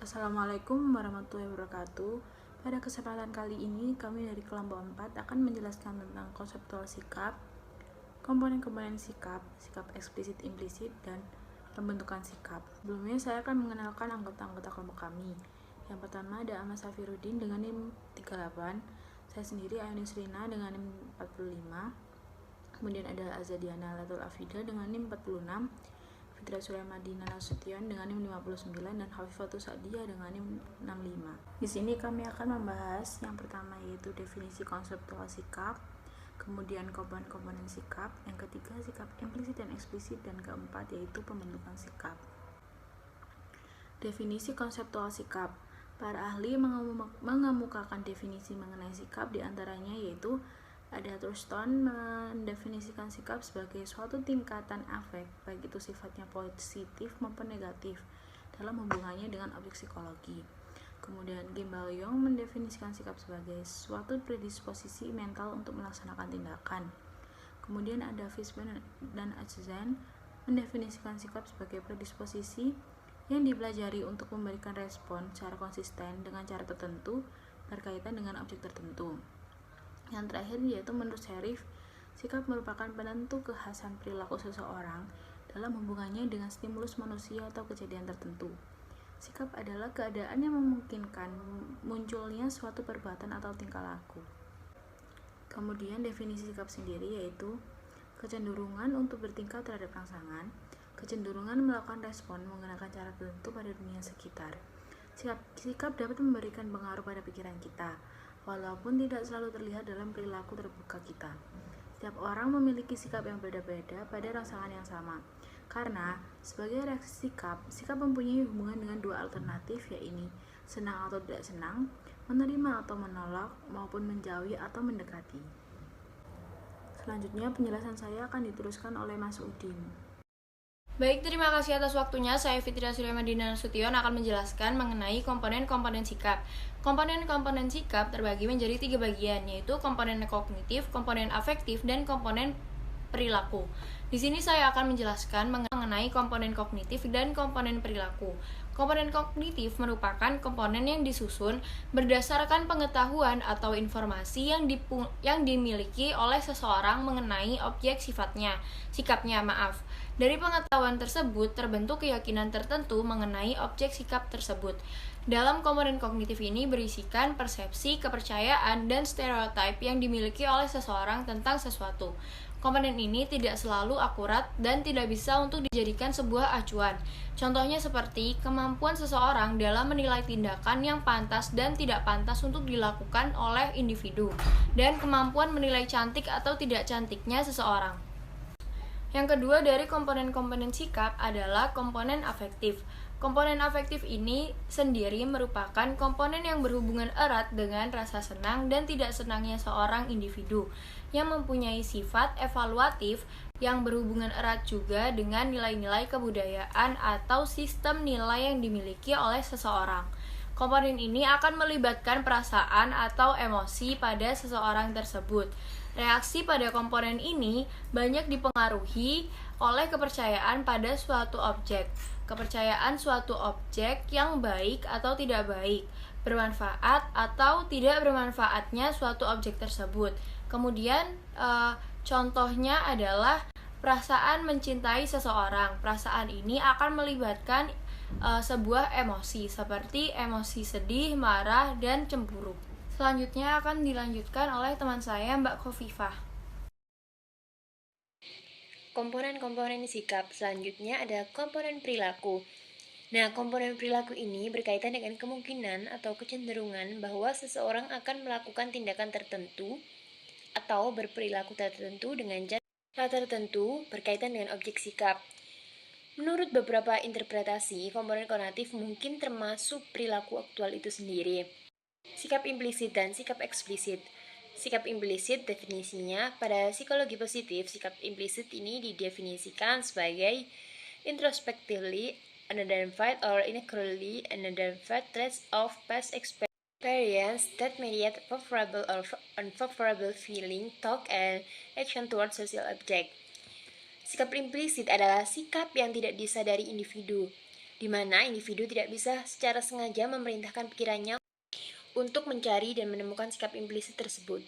Assalamualaikum warahmatullahi wabarakatuh. Pada kesempatan kali ini, kami dari kelompok 4 akan menjelaskan tentang konseptual sikap, komponen-komponen sikap, sikap eksplisit, implisit, dan pembentukan sikap. Sebelumnya, saya akan mengenalkan anggota-anggota kelompok kami. Yang pertama ada Ahmad Safiruddin dengan NIM 38, saya sendiri Ayunis Rina dengan NIM 45, kemudian ada Azadiana Latul Afida dengan NIM 46, Fitra Suryamadina Nasution dengan NIM 59 dan Hafifatus Sa'diyah dengan NIM 65. Di sini kami akan membahas yang pertama yaitu definisi konseptual sikap, kemudian komponen-komponen sikap, yang ketiga sikap implisit dan eksplisit, dan keempat yaitu pembentukan sikap. Definisi konseptual sikap. Para ahli mengemukakan definisi mengenai sikap diantaranya yaitu ada Thurston mendefinisikan sikap sebagai suatu tingkatan afek, baik itu sifatnya positif maupun negatif, dalam hubungannya dengan objek psikologi. Kemudian Gimbalyeong mendefinisikan sikap sebagai suatu predisposisi mental untuk melaksanakan tindakan. Kemudian ada Fishman dan Acheson mendefinisikan sikap sebagai predisposisi yang dipelajari untuk memberikan respon secara konsisten dengan cara tertentu berkaitan dengan objek tertentu. Yang terakhir yaitu menurut Sherif, sikap merupakan penentu kekhasan perilaku seseorang dalam hubungannya dengan stimulus manusia atau kejadian tertentu. Sikap adalah keadaan yang memungkinkan munculnya suatu perbuatan atau tingkah laku. Kemudian definisi sikap sendiri yaitu kecenderungan untuk bertingkah terhadap rangsangan, kecenderungan melakukan respon menggunakan cara tertentu pada dunia sekitar. Sikap dapat memberikan pengaruh pada pikiran kita, walaupun tidak selalu terlihat dalam perilaku terbuka kita. Setiap orang memiliki sikap yang berbeda-beda pada rangsangan yang sama. Karena sebagai reaksi sikap mempunyai hubungan dengan dua alternatif, yaitu senang atau tidak senang, menerima atau menolak, maupun menjauhi atau mendekati. Selanjutnya penjelasan saya akan diteruskan oleh Mas Udin. Baik, terima kasih atas waktunya. Saya Fitra Suryamadina Nasution akan menjelaskan mengenai komponen-komponen sikap. Komponen-komponen sikap terbagi menjadi 3 bagian, yaitu komponen kognitif, komponen afektif, dan komponen perilaku. Di sini saya akan menjelaskan mengenai komponen kognitif dan komponen perilaku. Komponen kognitif merupakan komponen yang disusun berdasarkan pengetahuan atau informasi yang dimiliki oleh seseorang mengenai objek sikapnya. Dari pengetahuan tersebut terbentuk keyakinan tertentu mengenai objek sikap tersebut. Dalam komponen kognitif ini berisikan persepsi, kepercayaan, dan stereotip yang dimiliki oleh seseorang tentang sesuatu. Komponen ini tidak selalu akurat dan tidak bisa untuk dijadikan sebuah acuan. Contohnya seperti kemampuan seseorang dalam menilai tindakan yang pantas dan tidak pantas untuk dilakukan oleh individu, dan kemampuan menilai cantik atau tidak cantiknya seseorang. Yang kedua dari komponen-komponen sikap adalah komponen afektif. Komponen afektif ini sendiri merupakan komponen yang berhubungan erat dengan rasa senang dan tidak senangnya seorang individu, yang mempunyai sifat evaluatif yang berhubungan erat juga dengan nilai-nilai kebudayaan atau sistem nilai yang dimiliki oleh seseorang. Komponen ini akan melibatkan perasaan atau emosi pada seseorang tersebut. Reaksi pada komponen ini banyak dipengaruhi oleh kepercayaan pada suatu objek. Kepercayaan suatu objek yang baik atau tidak baik, bermanfaat atau tidak bermanfaatnya suatu objek tersebut. Kemudian contohnya adalah perasaan mencintai seseorang. Perasaan ini akan melibatkan sebuah emosi seperti emosi sedih, marah, dan cemburu. Selanjutnya akan dilanjutkan oleh teman saya, Mbak Khofifah. Komponen-komponen sikap selanjutnya ada komponen perilaku. Nah, komponen perilaku ini berkaitan dengan kemungkinan atau kecenderungan bahwa seseorang akan melakukan tindakan tertentu atau berperilaku tertentu dengan cara tertentu berkaitan dengan objek sikap. Menurut beberapa interpretasi, komponen kognitif mungkin termasuk perilaku aktual itu sendiri. Sikap implisit dan sikap eksplisit. Sikap implisit definisinya pada psikologi positif, sikap implisit ini didefinisikan sebagai introspectively unidentified or inaccurately unidentified traits of past experience that mediate favorable or unfavorable feeling, thought, and action towards social object. Sikap implisit adalah sikap yang tidak disadari individu. di mana individu tidak bisa secara sengaja memerintahkan pikirannya untuk mencari dan menemukan sikap implisit tersebut.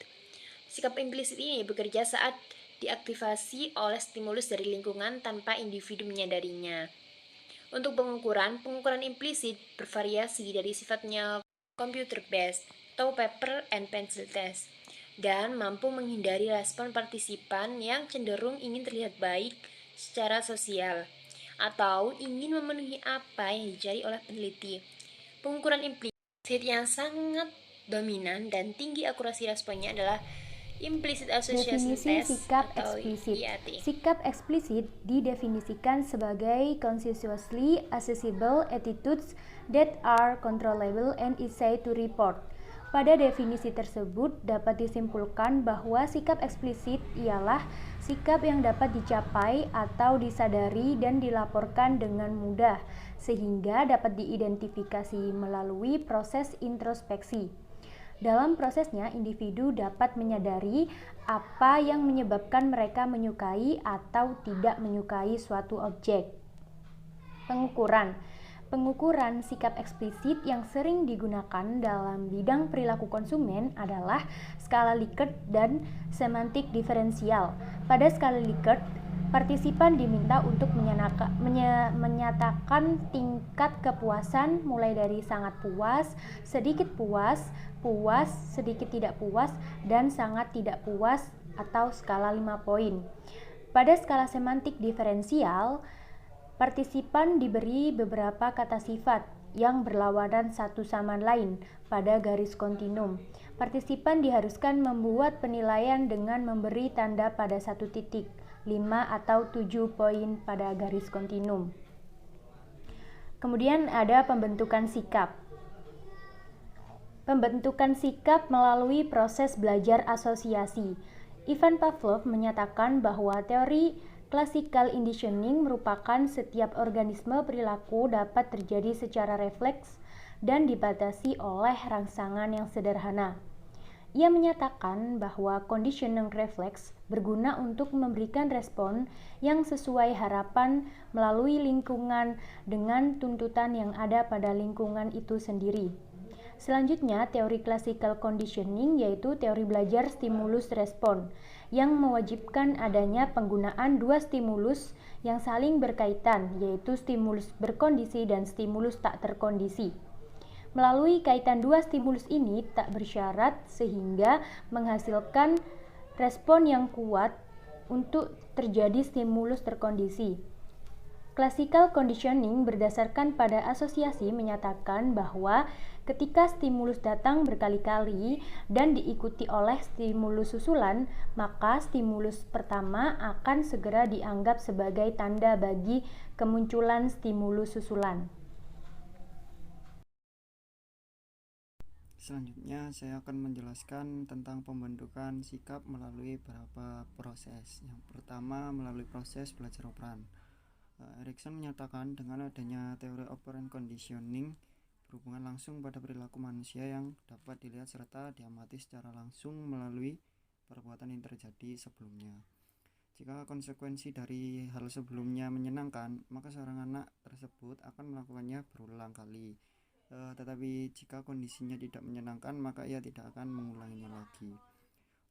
Sikap implisit ini bekerja saat diaktifasi oleh stimulus dari lingkungan tanpa individu menyadarinya. Untuk pengukuran implisit bervariasi dari sifatnya computer based atau paper and pencil test dan mampu menghindari respon partisipan yang cenderung ingin terlihat baik secara sosial atau ingin memenuhi apa yang dicari oleh peneliti. Pengukuran implisit yang sangat dominan dan tinggi akurasi responnya adalah Implicit Association Definisi Test sikap atau eksplisit. IAT. Sikap eksplisit didefinisikan sebagai consciously accessible attitudes that are controllable and easy to report. Pada definisi tersebut dapat disimpulkan bahwa sikap eksplisit ialah sikap yang dapat dicapai atau disadari dan dilaporkan dengan mudah, sehingga dapat diidentifikasi melalui proses introspeksi. Dalam prosesnya, individu dapat menyadari apa yang menyebabkan mereka menyukai atau tidak menyukai suatu objek. Pengukuran sikap eksplisit yang sering digunakan dalam bidang perilaku konsumen adalah skala Likert dan semantik diferensial. Pada skala Likert, partisipan diminta untuk menyatakan tingkat kepuasan mulai dari sangat puas, sedikit puas, puas, sedikit tidak puas, dan sangat tidak puas atau skala 5 poin. Pada skala semantik diferensial, partisipan diberi beberapa kata sifat yang berlawanan satu sama lain pada garis kontinum. Partisipan diharuskan membuat penilaian dengan memberi tanda pada satu titik, 5 atau 7 poin pada garis kontinum. Kemudian ada pembentukan sikap. Pembentukan sikap melalui proses belajar asosiasi. Ivan Pavlov menyatakan bahwa teori classical conditioning merupakan setiap organisme perilaku dapat terjadi secara refleks dan dibatasi oleh rangsangan yang sederhana. Ia menyatakan bahwa conditioning refleks berguna untuk memberikan respon yang sesuai harapan melalui lingkungan dengan tuntutan yang ada pada lingkungan itu sendiri. Selanjutnya, teori classical conditioning yaitu teori belajar stimulus respon yang mewajibkan adanya penggunaan dua stimulus yang saling berkaitan, yaitu stimulus berkondisi dan stimulus tak terkondisi. Melalui kaitan dua stimulus ini tak bersyarat sehingga menghasilkan respon yang kuat untuk terjadi stimulus terkondisi. Classical conditioning berdasarkan pada asosiasi menyatakan bahwa ketika stimulus datang berkali-kali dan diikuti oleh stimulus susulan, maka stimulus pertama akan segera dianggap sebagai tanda bagi kemunculan stimulus susulan. Selanjutnya saya akan menjelaskan tentang pembentukan sikap melalui beberapa proses. Yang pertama melalui proses belajar operan. Erikson menyatakan dengan adanya teori operant conditioning berhubungan langsung pada perilaku manusia yang dapat dilihat serta diamati secara langsung melalui perbuatan yang terjadi sebelumnya. Jika konsekuensi dari hal sebelumnya menyenangkan, maka seorang anak tersebut akan melakukannya berulang kali. Tetapi jika kondisinya tidak menyenangkan, maka ia tidak akan mengulanginya lagi.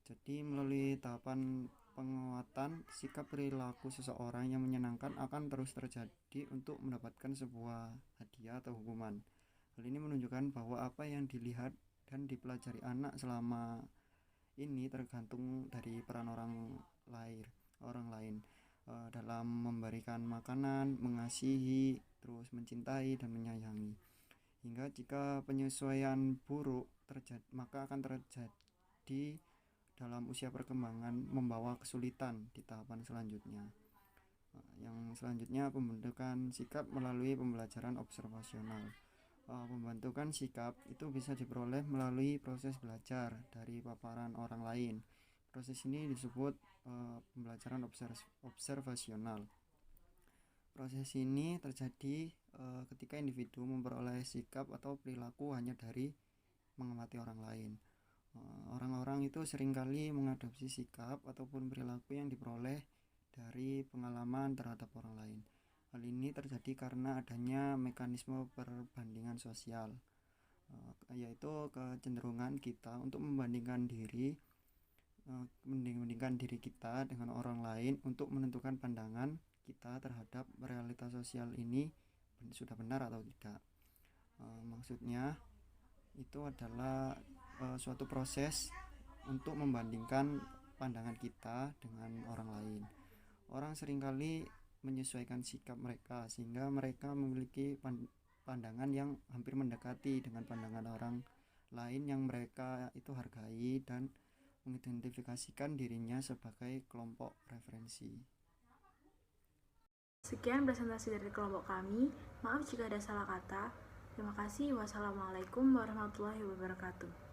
Jadi melalui tahapan penguatan, sikap perilaku seseorang yang menyenangkan akan terus terjadi untuk mendapatkan sebuah hadiah atau hukuman. Hal ini menunjukkan bahwa apa yang dilihat dan dipelajari anak selama ini tergantung dari peran orang lain dalam memberikan makanan, mengasihi, terus mencintai dan menyayangi. Hingga jika penyesuaian buruk terjadi, maka akan terjadi dalam usia perkembangan membawa kesulitan di tahapan selanjutnya. Yang selanjutnya pembentukan sikap melalui pembelajaran observasional. Pembentukan sikap itu bisa diperoleh melalui proses belajar dari paparan orang lain. Proses ini disebut pembelajaran observasional. Proses ini terjadi ketika individu memperoleh sikap atau perilaku hanya dari mengamati orang lain. Orang-orang itu seringkali mengadopsi sikap ataupun perilaku yang diperoleh dari pengalaman terhadap orang lain. Hal ini terjadi karena adanya mekanisme perbandingan sosial, yaitu kecenderungan kita untuk membandingkan diri kita dengan orang lain untuk menentukan pandangan kita terhadap realitas sosial ini sudah benar atau tidak. Maksudnya itu adalah suatu proses untuk membandingkan pandangan kita dengan orang lain. Orang seringkali menyesuaikan sikap mereka sehingga mereka memiliki pandangan yang hampir mendekati dengan pandangan orang lain yang mereka itu hargai dan mengidentifikasikan dirinya sebagai kelompok referensi. Sekian presentasi dari kelompok kami. Maaf jika ada salah kata. Terima kasih. Wassalamualaikum warahmatullahi wabarakatuh.